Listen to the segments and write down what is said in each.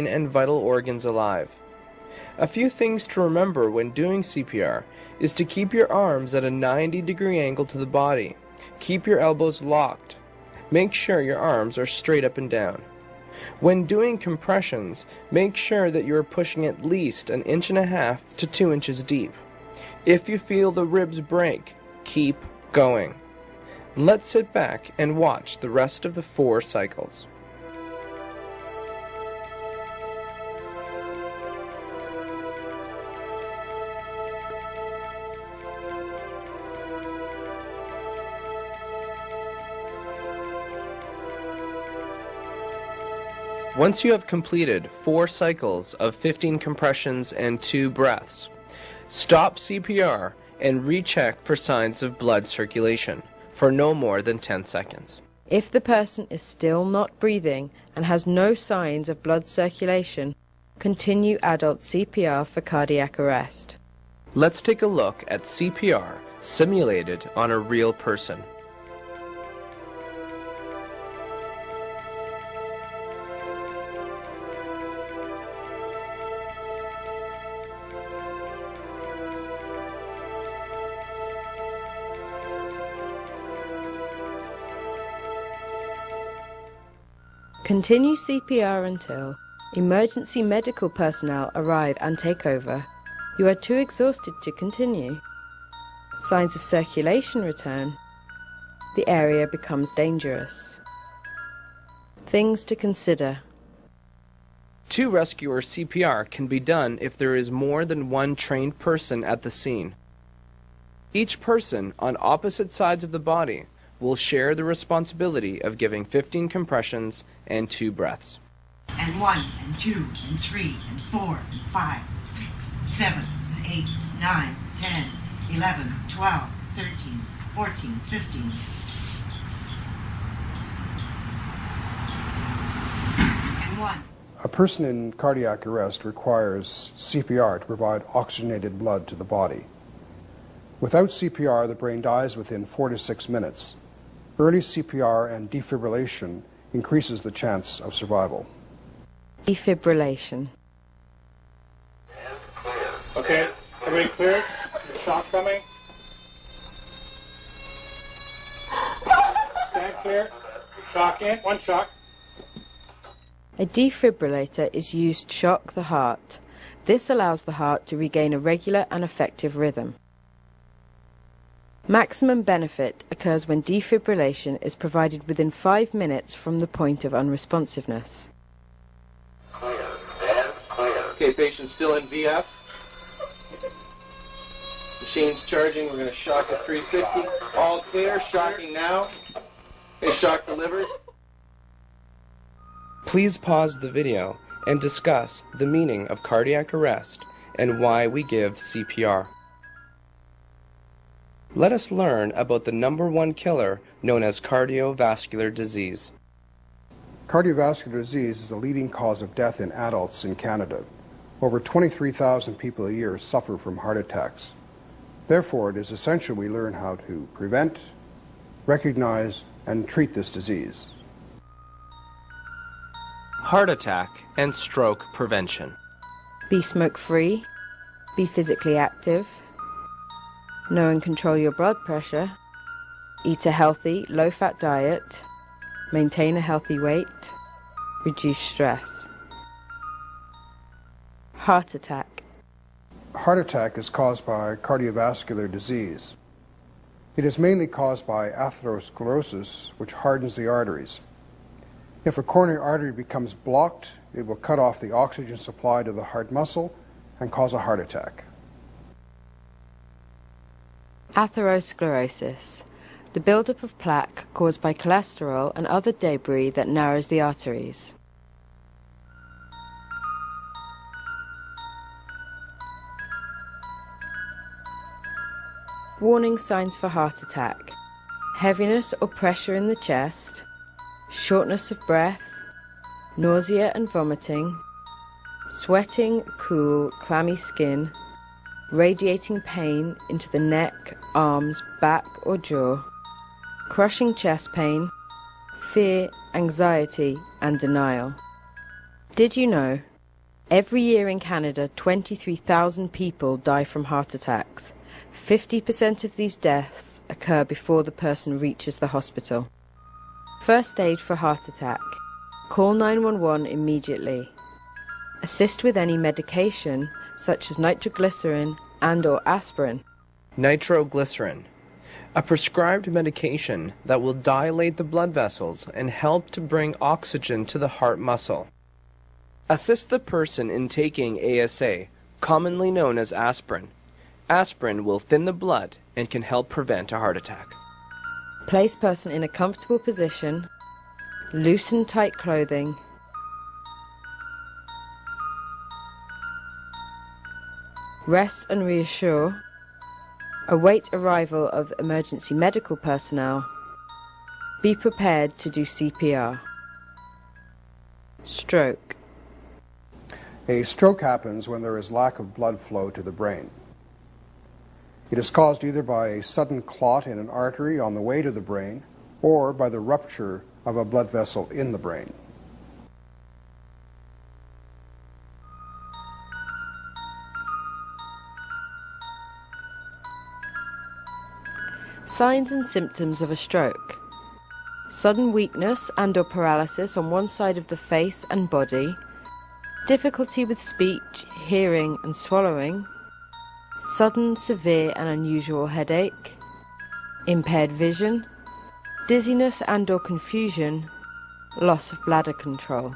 and vital organs alive. A few things to remember when doing CPR is to keep your arms at a 90-degree angle to the body. Keep your elbows locked. Make sure your arms are straight up and down. When doing compressions, make sure that you are pushing at least 1.5 to 2 inches deep. If you feel the ribs break, keep going. Let's sit back and watch the rest of the 4 cycles. Once you have completed 4 cycles of 15 compressions and 2 breaths, stop CPR and recheck for signs of blood circulation for no more than 10 seconds. If the person is still not breathing and has no signs of blood circulation, continue adult CPR for cardiac arrest. Let's take a look at CPR simulated on a real person. Continue CPR until emergency medical personnel arrive and take over. You are too exhausted to continue. Signs of circulation return. The area becomes dangerous. Things to consider. To rescuer CPR can be done if there is more than one trained person at the scene. Each person on opposite sides of the body will share the responsibility of giving 15 compressions and 2 breaths. And 1, and 2, and 3, and 4, and 5, 6, 7, 8, 9, 10, 11, 12, 13, 14, 15. And 1. A person in cardiac arrest requires CPR to provide oxygenated blood to the body. Without CPR, the brain dies within 4 to 6 minutes. Early CPR and defibrillation increases the chance of survival. Defibrillation. Okay, everybody clear? Shock coming? Stand clear. Shock in. 1 shock. A defibrillator is used to shock the heart. This allows the heart to regain a regular and effective rhythm. Maximum benefit occurs when defibrillation is provided within 5 minutes from the point of unresponsiveness. Okay, patient's still in VF. Machine's charging. We're going to shock at 360. All clear. Shocking now. Okay, shock delivered. Please pause the video and discuss the meaning of cardiac arrest and why we give CPR. Let us learn about the #1 killer known as cardiovascular disease. Cardiovascular disease is the leading cause of death in adults in Canada. Over 23,000 people a year suffer from heart attacks. Therefore, it is essential we learn how to prevent, recognize, and treat this disease. Heart attack and stroke prevention. Be smoke-free. Be physically active. Know and control your blood pressure. Eat a healthy, low-fat diet. Maintain a healthy weight. Reduce stress. Heart attack. Heart attack is caused by cardiovascular disease. It is mainly caused by atherosclerosis, which hardens the arteries. If a coronary artery becomes blocked, it will cut off the oxygen supply to the heart muscle and cause a heart attack. Atherosclerosis. The buildup of plaque caused by cholesterol and other debris that narrows the arteries. Warning signs for heart attack. Heaviness or pressure in the chest, shortness of breath, nausea and vomiting, sweating, cool, clammy skin, radiating pain into the neck, arms, back or jaw, crushing chest pain, fear, anxiety and denial. Did you know? Every year in Canada, 23,000 people die from heart attacks. 50% of these deaths occur before the person reaches the hospital. First aid for heart attack. Call 911 immediately. Assist with any medication, such as nitroglycerin and/or aspirin. Nitroglycerin, a prescribed medication that will dilate the blood vessels and help to bring oxygen to the heart muscle. Assist the person in taking ASA, commonly known as aspirin. Aspirin will thin the blood and can help prevent a heart attack. Place person in a comfortable position. Loosen tight clothing. Rest and reassure. Await arrival of emergency medical personnel. Be prepared to do CPR. Stroke. A stroke happens when there is lack of blood flow to the brain. It is caused either by a sudden clot in an artery on the way to the brain or by the rupture of a blood vessel in the brain. Signs and symptoms of a stroke. Sudden weakness and/or paralysis on one side of the face and body. Difficulty with speech, hearing and swallowing. Sudden, severe and unusual headache. Impaired vision. Dizziness and/or confusion. Loss of bladder control.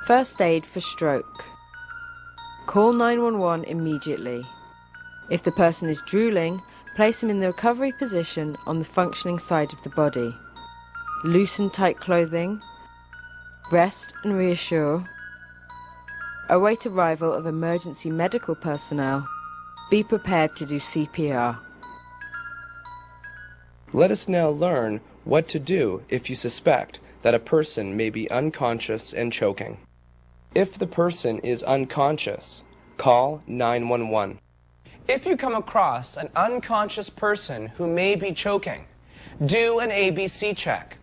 First aid for stroke. Call 911 immediately. If the person is drooling, place him in the recovery position on the functioning side of the body. Loosen tight clothing. Rest and reassure. Await arrival of emergency medical personnel. Be prepared to do CPR. Let us now learn what to do if you suspect that a person may be unconscious and choking. If the person is unconscious, call 911. If you come across an unconscious person who may be choking, do an ABC check.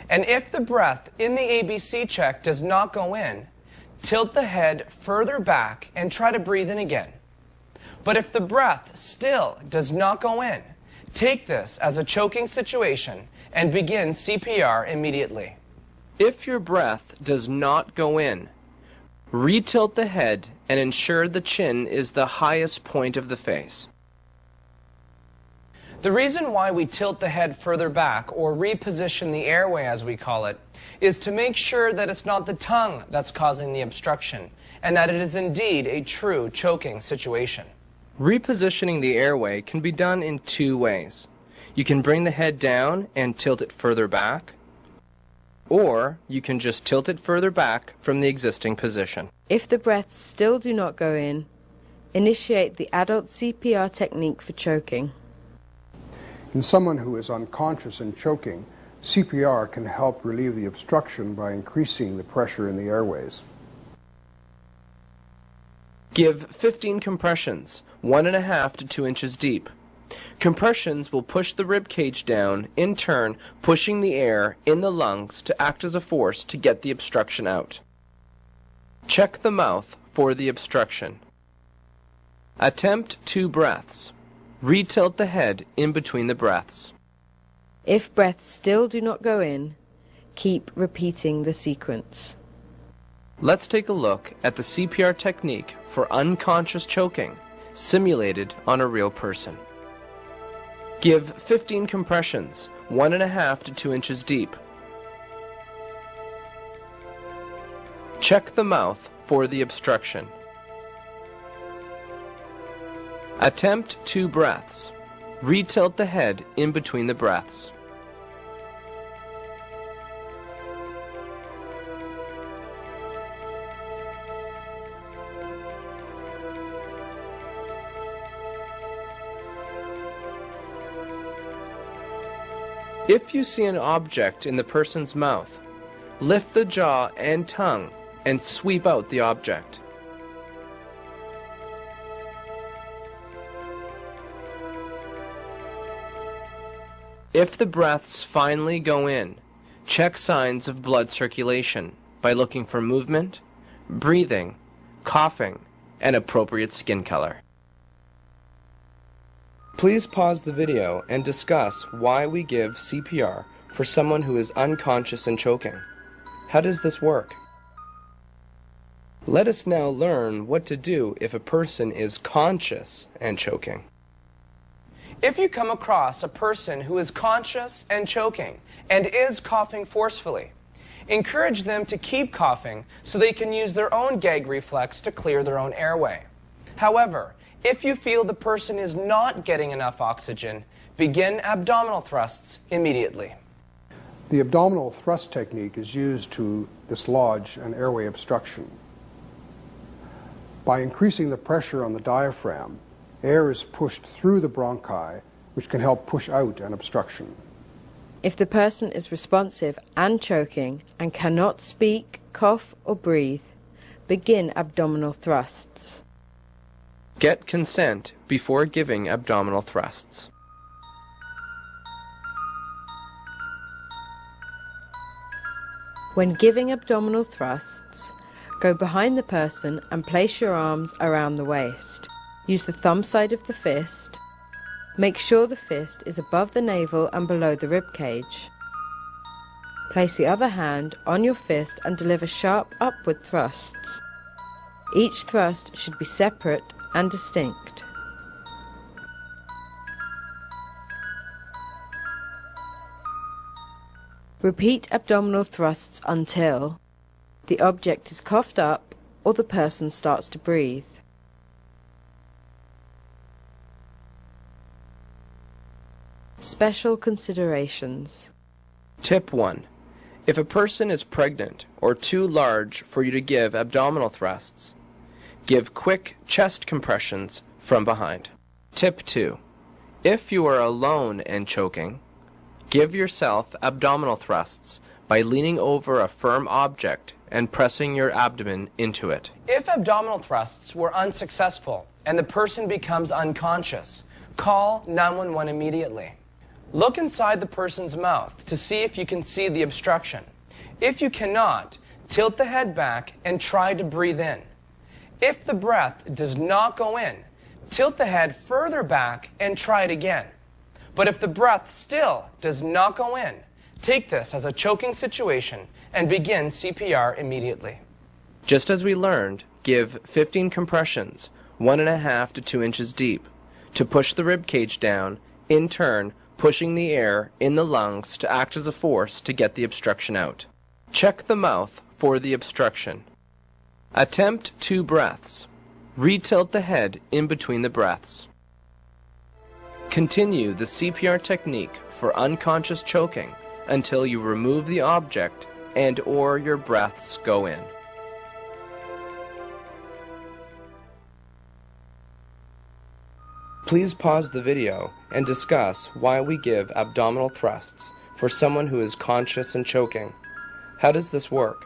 And if the breath in the ABC check does not go in, tilt the head further back and try to breathe in again. But if the breath still does not go in, take this as a choking situation and begin CPR immediately. If your breath does not go in, retilt the head and ensure the chin is the highest point of the face. The reason why we tilt the head further back, or reposition the airway as we call it, is to make sure that it's not the tongue that's causing the obstruction, and that it is indeed a true choking situation. Repositioning the airway can be done in two ways. You can bring the head down and tilt it further back, or you can just tilt it further back from the existing position. If the breaths still do not go in, initiate the adult CPR technique for choking. In someone who is unconscious and choking, CPR can help relieve the obstruction by increasing the pressure in the airways. Give 15 compressions, 1.5 to 2 inches deep. Compressions will push the rib cage down, in turn pushing the air in the lungs to act as a force to get the obstruction out. Check the mouth for the obstruction. Attempt 2 breaths. Retilt the head in between the breaths. If breaths still do not go in, keep repeating the sequence. Let's take a look at the CPR technique for unconscious choking, simulated on a real person. Give 15 compressions, 1.5 to 2 inches deep. Check the mouth for the obstruction. Attempt 2 breaths. Retilt the head in between the breaths. If you see an object in the person's mouth, lift the jaw and tongue and sweep out the object. If the breaths finally go in, Check signs of blood circulation by looking for movement, breathing, coughing, and appropriate skin color. Please pause the video and discuss why we give CPR for someone who is unconscious and choking. How does this work? Let us now learn what to do if a person is conscious and choking. If you come across a person who is conscious and choking and is coughing forcefully, encourage them to keep coughing so they can use their own gag reflex to clear their own airway. However, if you feel the person is not getting enough oxygen, begin abdominal thrusts immediately. The abdominal thrust technique is used to dislodge an airway obstruction. By increasing the pressure on the diaphragm, air is pushed through the bronchi, which can help push out an obstruction. If the person is responsive and choking and cannot speak, cough, or breathe, begin abdominal thrusts. Get consent before giving abdominal thrusts. When giving abdominal thrusts, go behind the person and place your arms around the waist. Use the thumb side of the fist. Make sure the fist is above the navel and below the rib cage. Place the other hand on your fist and deliver sharp upward thrusts. Each thrust should be separate and distinct. Repeat abdominal thrusts until the object is coughed up or the person starts to breathe. Special considerations. Tip 1. If a person is pregnant or too large for you to give abdominal thrusts, give quick chest compressions from behind. Tip 2. If you are alone and choking, give yourself abdominal thrusts by leaning over a firm object and pressing your abdomen into it. If abdominal thrusts were unsuccessful and the person becomes unconscious, call 911 immediately. Look inside the person's mouth to see if you can see the obstruction. If you cannot, tilt the head back and try to breathe in. If the breath does not go in, tilt the head further back and try it again. But if the breath still does not go in, take this as a choking situation and begin CPR immediately. Just as we learned, give 15 compressions, 1.5 to 2 inches deep, to push the rib cage down, in turn pushing the air in the lungs to act as a force to get the obstruction out. Check the mouth for the obstruction. Attempt 2 breaths. Retilt the head in between the breaths. Continue the CPR technique for unconscious choking until you remove the object and/or your breaths go in. Please pause the video and discuss why we give abdominal thrusts for someone who is conscious and choking. How does this work?